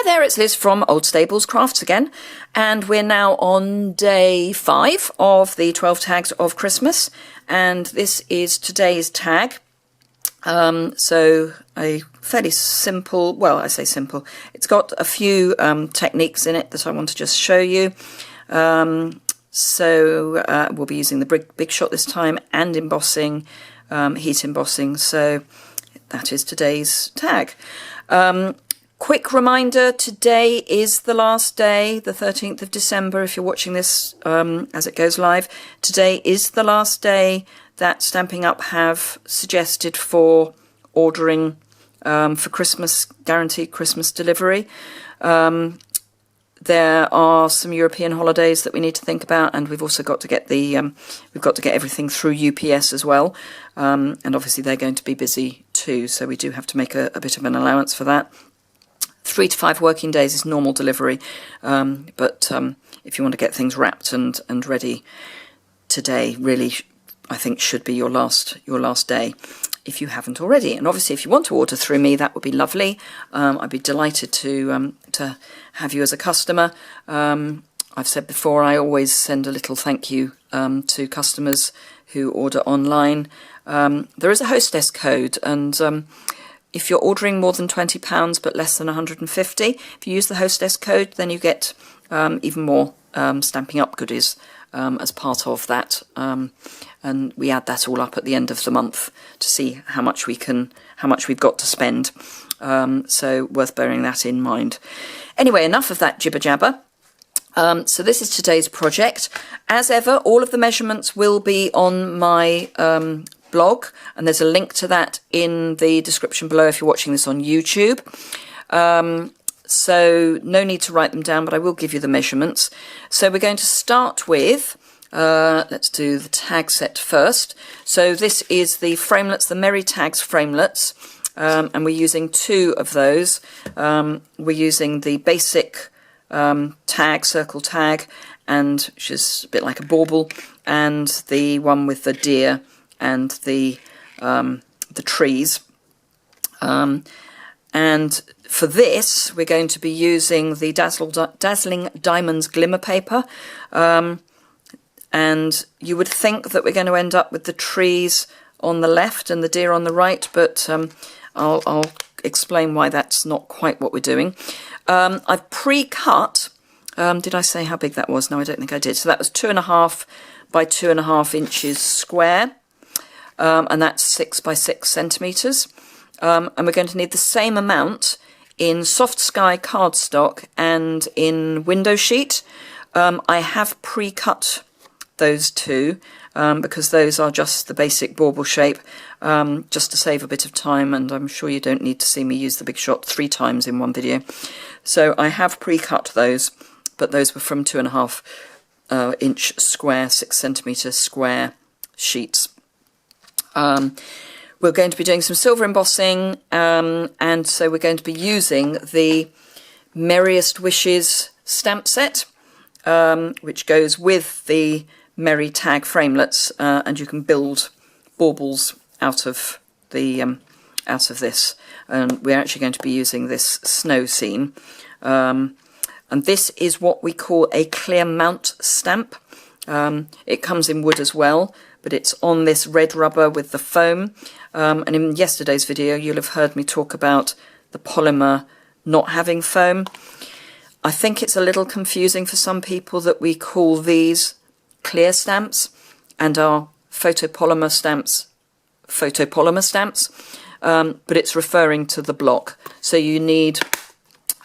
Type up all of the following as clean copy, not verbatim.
Hi there, it's Liz from Old Stables Crafts again, and we're now on day 5 of the 12 tags of Christmas, and this is today's tag. So a fairly simple, well, I say simple, it's got a few techniques in it that I want to just show you. We'll be using the big shot this time and embossing, heat embossing, so that is today's tag. Quick reminder, today is the last day, the 13th of December, if you're watching this as it goes live. Today is the last day that Stampin' Up have suggested for ordering for Christmas, guaranteed Christmas delivery. There are some European holidays that we need to think about, and we've also got to get we've got to get everything through UPS as well. And obviously they're going to be busy too, so we do have to make a bit of an allowance for that. 3 to 5 working days is normal delivery, but if you want to get things wrapped and ready today, really, I think should be your last day, if you haven't already. And obviously, if you want to order through me, that would be lovely. I'd be delighted to have you as a customer. I've said before, I always send a little thank you to customers who order online. There is a hostess code, and if you're ordering more than £20 but less than 150, if you use the hostess code, then you get even more Stampin' Up goodies as part of that. And we add that all up at the end of the month to see how much we've got to spend. So worth bearing that in mind. Anyway, enough of that jibber jabber. So this is today's project. As ever, all of the measurements will be on my blog, and there's a link to that in the description below if you're watching this on YouTube. So no need to write them down, but I will give you the measurements. So we're going to start with, let's do the tag set first. So this is the framelets, the Merry Tags framelets, and we're using 2 of those. We're using the basic tag, circle tag, and which is a bit like a bauble, and the one with the deer and the trees. And for this, we're going to be using the Dazzling Diamonds glimmer paper. And you would think that we're going to end up with the trees on the left and the deer on the right, but I'll explain why that's not quite what we're doing. I've pre-cut, did I say how big that was? No, I don't think I did. So that was 2.5 by 2.5 inches square. And that's 6 by 6 centimetres. And we're going to need the same amount in Soft Sky cardstock and in window sheet. I have pre-cut those 2 because those are just the basic bauble shape, just to save a bit of time, and I'm sure you don't need to see me use the big shot 3 times in one video. So I have pre-cut those, but those were from 2.5 inch square, 6 centimetre square sheets. We're going to be doing some silver embossing, and so we're going to be using the Merriest Wishes stamp set, which goes with the Merry Tag framelets, and you can build baubles out of this. And we're actually going to be using this snow scene, and this is what we call a clear mount stamp. It comes in wood as well, but it's on this red rubber with the foam. And in yesterday's video, you'll have heard me talk about the polymer not having foam. I think it's a little confusing for some people that we call these clear stamps and our photopolymer stamps, but it's referring to the block. So you need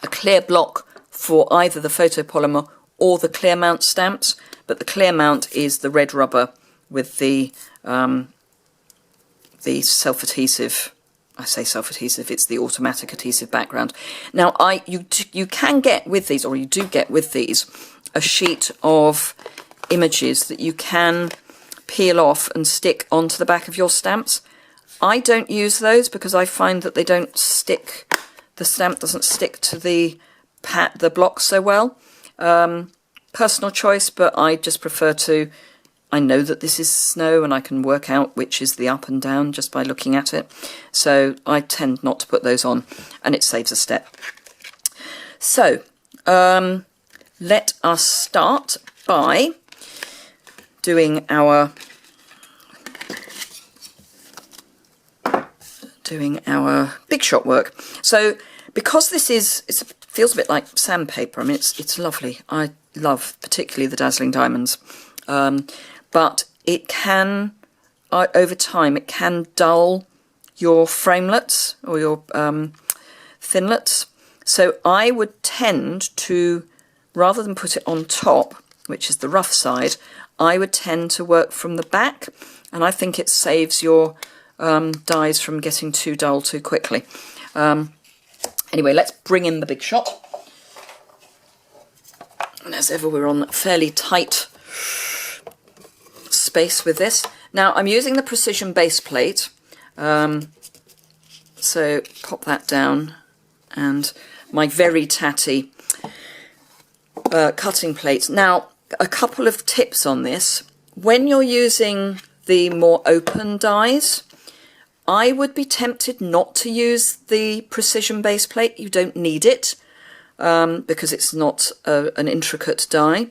a clear block for either the photopolymer or the clear mount stamps, but the clear mount is the red rubber with the self-adhesive. I say self-adhesive, it's the automatic adhesive background. Now, you can get with these, or you do get with these, a sheet of images that you can peel off and stick onto the back of your stamps. I don't use those because I find that they don't stick, the stamp doesn't stick to the block so well. Personal choice, but I just prefer to, I know that this is snow and I can work out which is the up and down just by looking at it. So I tend not to put those on, and it saves a step. So let us start by doing our big shot work. So because this it feels a bit like sandpaper. I mean, it's lovely. I love particularly the Dazzling Diamonds, but it can over time it can dull your framelets or your thinlets. So I would tend to, rather than put it on top, which is the rough side, I would tend to work from the back, and I think it saves your dies from getting too dull too quickly. Anyway, let's bring in the big shot. And as ever, we're on fairly tight space with this. Now, I'm using the precision base plate, so pop that down, and my very tatty cutting plate. Now, a couple of tips on this. When you're using the more open dies, I would be tempted not to use the precision base plate. You don't need it because it's not an intricate die.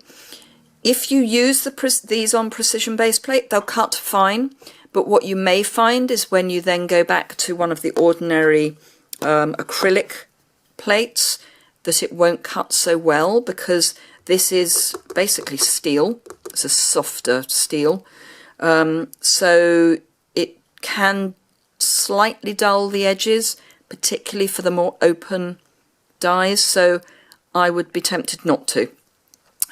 If you use these on precision base plate, they'll cut fine. But what you may find is when you then go back to one of the ordinary acrylic plates, that it won't cut so well, because this is basically steel. It's a softer steel. So it can slightly dull the edges, particularly for the more open dies. So I would be tempted not to.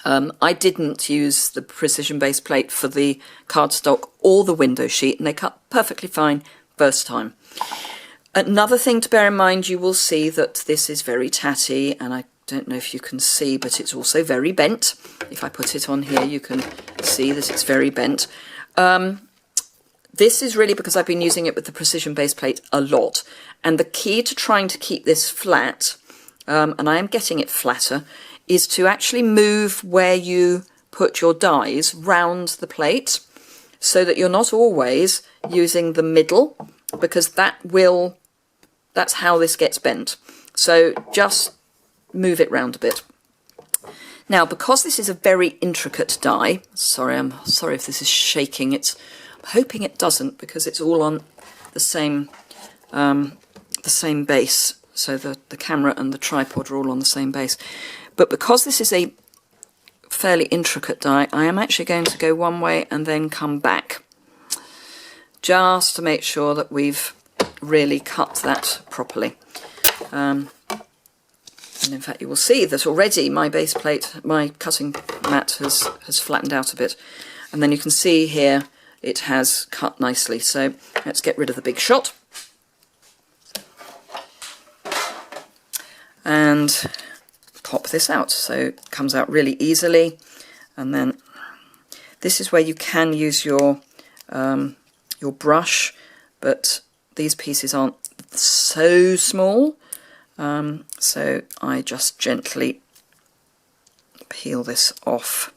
I didn't use the precision base plate for the cardstock or the window sheet, and they cut perfectly fine first time. Another thing to bear in mind, you will see that this is very tatty, and I don't know if you can see, but it's also very bent. If I put it on here, you can see that it's very bent. This is really because I've been using it with the precision base plate a lot, and the key to trying to keep this flat, and I am getting it flatter, is to actually move where you put your dies round the plate, so that you're not always using the middle, because that's how this gets bent. So just move it round a bit. Now, because this is a very intricate die, I'm sorry if this is shaking. I'm hoping it doesn't, because it's all on the same base. So the camera and the tripod are all on the same base. But because this is a fairly intricate die, I am actually going to go one way and then come back, just to make sure that we've really cut that properly. And in fact, you will see that already my base plate, my cutting mat has flattened out a bit. And then you can see here it has cut nicely. So let's get rid of the big shot. And pop this out, so it comes out really easily. And then this is where you can use your brush, but these pieces aren't so small, so I just gently peel this off.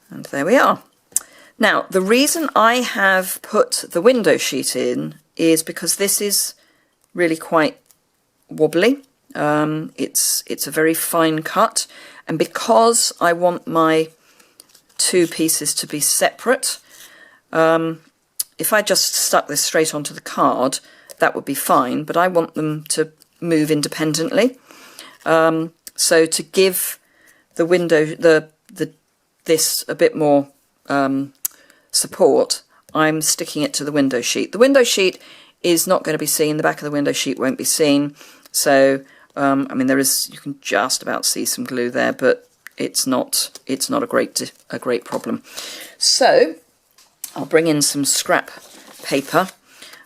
And there we are. Now, the reason I have put the window sheet in is because this is really quite wobbly. It's a very fine cut, and because I want my two pieces to be separate, if I just stuck this straight onto the card, that would be fine, but I want them to move independently. So to give the window this a bit more support, I'm sticking it to the window sheet. The window sheet is not going to be seen. The back of the window sheet won't be seen. So I mean, you can just about see some glue there, but it's not a great problem. So I'll bring in some scrap paper,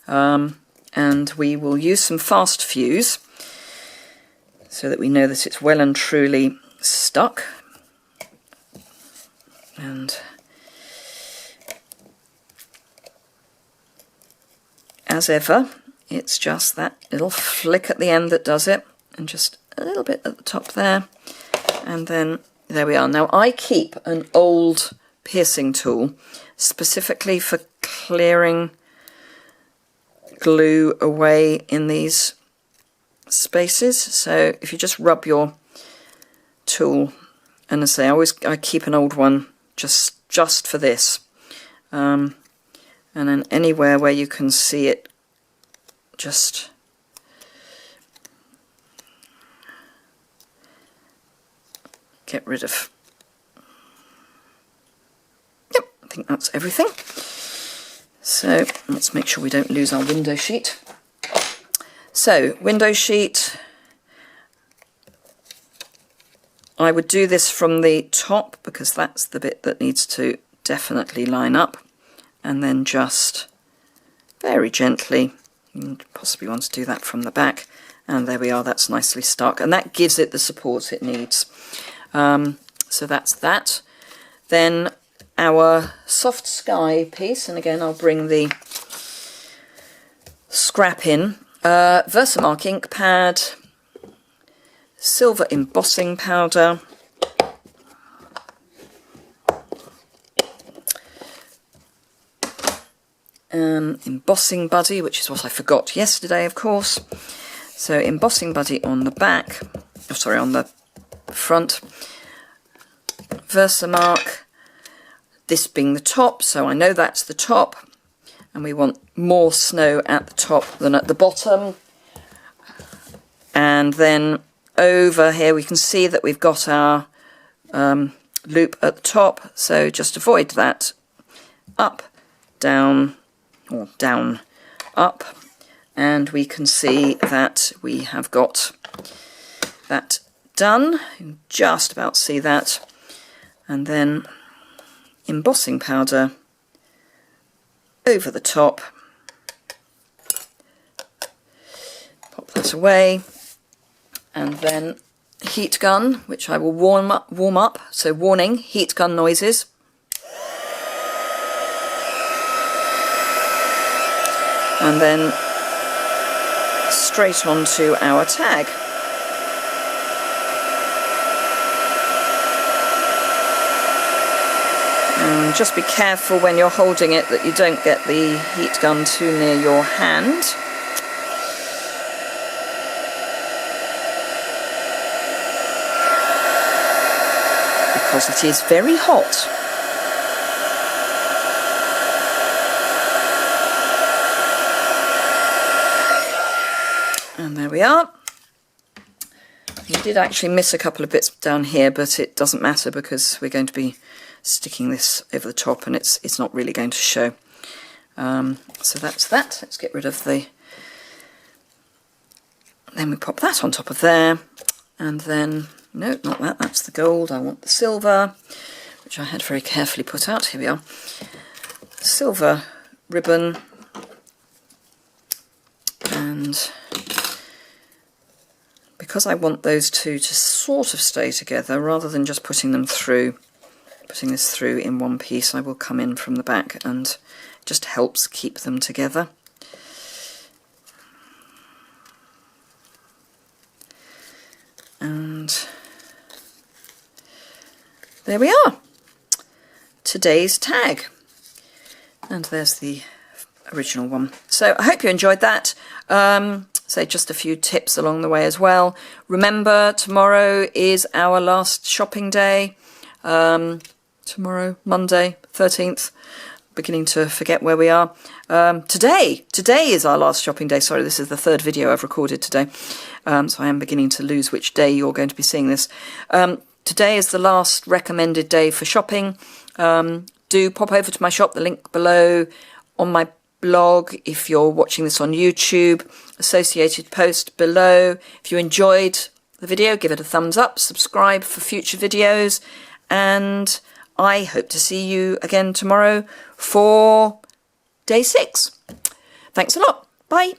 and we will use some fast fuse so that we know that it's well and truly stuck. And as ever, it's just that little flick at the end that does it, and just a little bit at the top there, and then there we are. Now, I keep an old piercing tool specifically for clearing glue away in these spaces. So if you just rub your tool, and as I say, I keep an old one just for this, and then anywhere where you can see it, just get rid of. Yep, I think that's everything. So let's make sure we don't lose our window sheet. So window sheet, I would do this from the top because that's the bit that needs to definitely line up, and then just very gently, you possibly want to do that from the back, and there we are, that's nicely stuck, and that gives it the support it needs. So that's that. Then our soft sky piece, and again I'll bring the scrap in, Versamark ink pad, silver embossing powder, embossing buddy, which is what I forgot yesterday, of course. So embossing buddy on the back, oh, sorry, on the front, Versamark, this being the top, so I know that's the top, and we want more snow at the top than at the bottom. And then over here we can see that we've got our loop at the top, so just avoid that. Up, down, or down, up, and we can see that we have got that done. You can just about see that. And then embossing powder over the top, pop that away, and then heat gun, which I will warm up, so warning, heat gun noises. And then straight onto our tag. And just be careful when you're holding it that you don't get the heat gun too near your hand. Because it is very hot. And there we are. We did actually miss a couple of bits down here, but it doesn't matter because we're going to be sticking this over the top and it's not really going to show. So that's that. Let's get rid of the... Then we pop that on top of there, and then, no, not that, that's the gold. I want the silver, which I had very carefully put out. Here we are. Silver ribbon, and because I want those two to sort of stay together, rather than just putting this through in one piece, I will come in from the back, and it just helps keep them together. And there we are, today's tag, and there's the original one. So I hope you enjoyed that. So just a few tips along the way as well. Remember, tomorrow is our last shopping day. Tomorrow, Monday, 13th. Beginning to forget where we are. Today is our last shopping day. Sorry, this is the third video I've recorded today. So I am beginning to lose which day you're going to be seeing this. Today is the last recommended day for shopping. Do pop over to my shop, the link below, on my blog. If you're watching this on YouTube, associated post below. If you enjoyed the video, give it a thumbs up, subscribe for future videos, and I hope to see you again tomorrow for day 6. Thanks a lot. Bye.